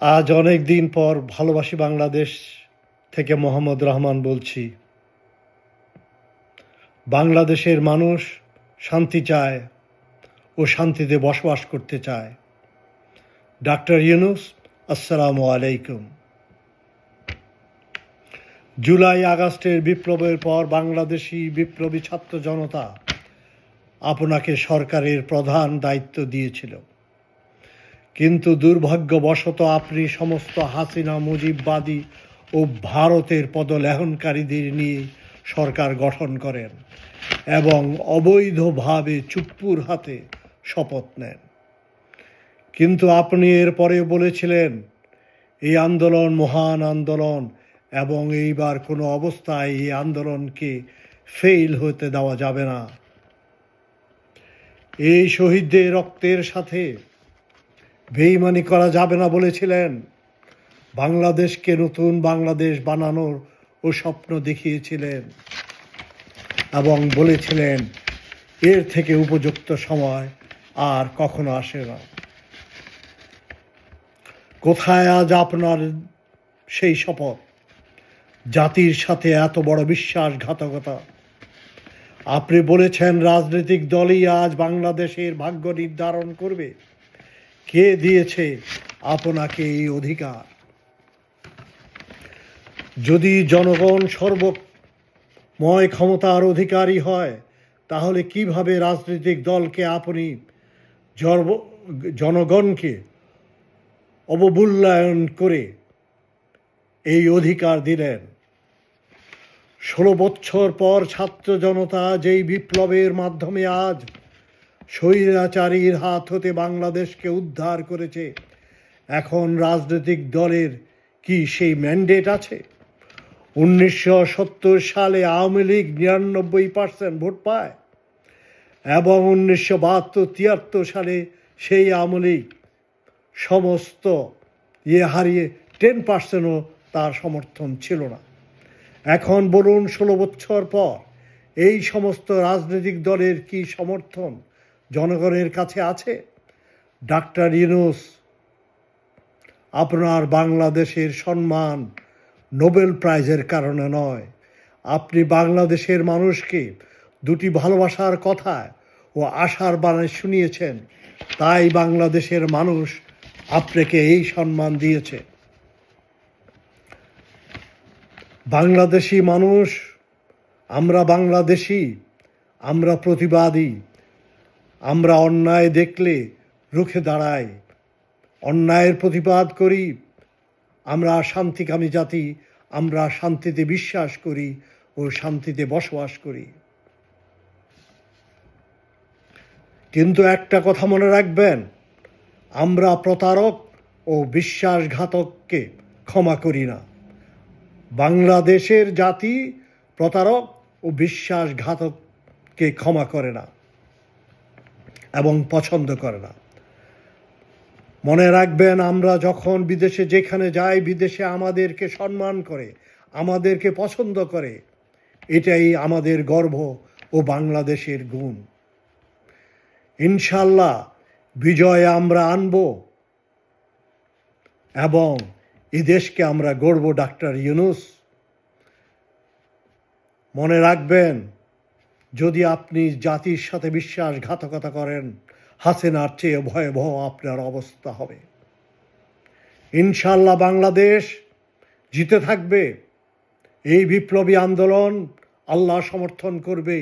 আজ অনেক দিন পর ভালোবাসি বাংলাদেশ থেকে মোহাম্মদ রহমান বলছি। বাংলাদেশের মানুষ শান্তি চায় ও শান্তিতে বসবাস করতে চায়। ডাক্তার ইউনূস, আসসালামু আলাইকুম। জুলাই আগস্টের বিপ্লবের পর বাংলাদেশি বিপ্লবী ছাত্র জনতা আপনাকে সরকারের প্রধান দায়িত্ব দিয়েছিল, কিন্তু দুর্ভাগ্যবশত আপনি সমস্ত হাসিনা মুজিববাদী ও ভারতের পদলেহনকারীদের নিয়ে সরকার গঠন করেন এবং অবৈধভাবে চুপ্পুর হাতে শপথ নেন। কিন্তু আপনি এরপরে বলেছিলেন এই আন্দোলন মহান আন্দোলন এবং এইবার কোনো অবস্থায় এই আন্দোলনকে ফেল হতে দেওয়া যাবে না। এই শহীদদের রক্তের সাথে বেইমানি করা যাবে না বলেছিলেন। বাংলাদেশকে নতুন বাংলাদেশ বানানোর ও স্বপ্ন দেখিয়েছিলেন এবং বলেছিলেন এর থেকে উপযুক্ত সময় আর কখনো আসে না। কোথায় আজ আপনার সেই শপথ? জাতির সাথে এত বড় বিশ্বাসঘাতকতা। আপনি বলেছেন রাজনৈতিক দলই আজ বাংলাদেশের ভাগ্য নির্ধারণ করবে। কে দিয়েছে আপনাকে এই অধিকার? যদি জনগণ সর্বময় ক্ষমতার অধিকারী হয়, তাহলে কিভাবে রাজনৈতিক দলকে আপনি জনগণকে অবমূল্যায়ন করে এই অধিকার দিলেন? 16 বছর পর ছাত্র জনতা যেই বিপ্লবের মাধ্যমে আজ স্বৈরাচারীর হাত হতে বাংলাদেশকে উদ্ধার করেছে, এখন রাজনৈতিক দলের কি সেই ম্যান্ডেট আছে? 1970 সালে আওয়ামী লীগ 99% ভোট পায় এবং 1972-73 সালে সেই আওয়ামী লীগ সমস্ত হারিয়ে 10%ও তার সমর্থন ছিল না। এখন বলুন, 16 বছর পর এই সমস্ত রাজনৈতিক দলের কি সমর্থন জনগণের কাছে আছে? ডাক্তার ইউনূস, আপনার বাংলাদেশের সম্মান নোবেল প্রাইজের কারণে নয়, আপনি বাংলাদেশের মানুষকে দুটি ভালোবাসার কথা ও আশার বাণী শুনিয়েছেন, তাই বাংলাদেশের মানুষ আপনাকে এই সম্মান দিয়েছে। বাংলাদেশি মানুষ, আমরা বাংলাদেশি, আমরা প্রতিবাদী, আমরা অন্যায় দেখলে রুখে দাঁড়াই, অন্যায়ের প্রতিবাদ করি। আমরা শান্তিকামী জাতি, আমরা শান্তিতে বিশ্বাস করি ও শান্তিতে বসবাস করি। কিন্তু একটা কথা মনে রাখবেন, আমরা প্রতারক ও বিশ্বাসঘাতককে ক্ষমা করি না। বাংলাদেশের জাতি প্রতারক ও বিশ্বাসঘাতককে ক্ষমা করে না এবং পছন্দ করে না। মনে রাখবেন, আমরা যখন বিদেশে যেখানে যাই, বিদেশে আমাদেরকে সম্মান করে, আমাদেরকে পছন্দ করে, এটাই আমাদের গর্ব ও বাংলাদেশের গুণ। ইনশাল্লাহ বিজয় আমরা আনব এবং এই দেশকে আমরা গড়ব। ডাক্তার ইউনূস, মনে রাখবেন, যদি আপনি জাতির সাথে বিশ্বাসঘাতকতা করেন, হাসিনার চেয়ে ভয়াবহ আপনার অবস্থা হবে। ইনশাল্লাহ বাংলাদেশ জিতে থাকবে। এই বিপ্লবী আন্দোলন আল্লাহ সমর্থন করবে।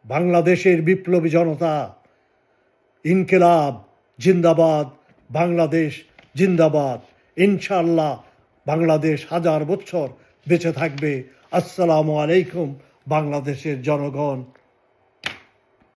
বাংলাদেশের বিপ্লবী জনতা ইনকিলাব জিন্দাবাদ, বাংলাদেশ জিন্দাবাদ। ইনশাল্লাহ বাংলাদেশ 1000 বছর বেঁচে থাকবে। আসসালামু আলাইকুম বাংলাদেশের জনগণ।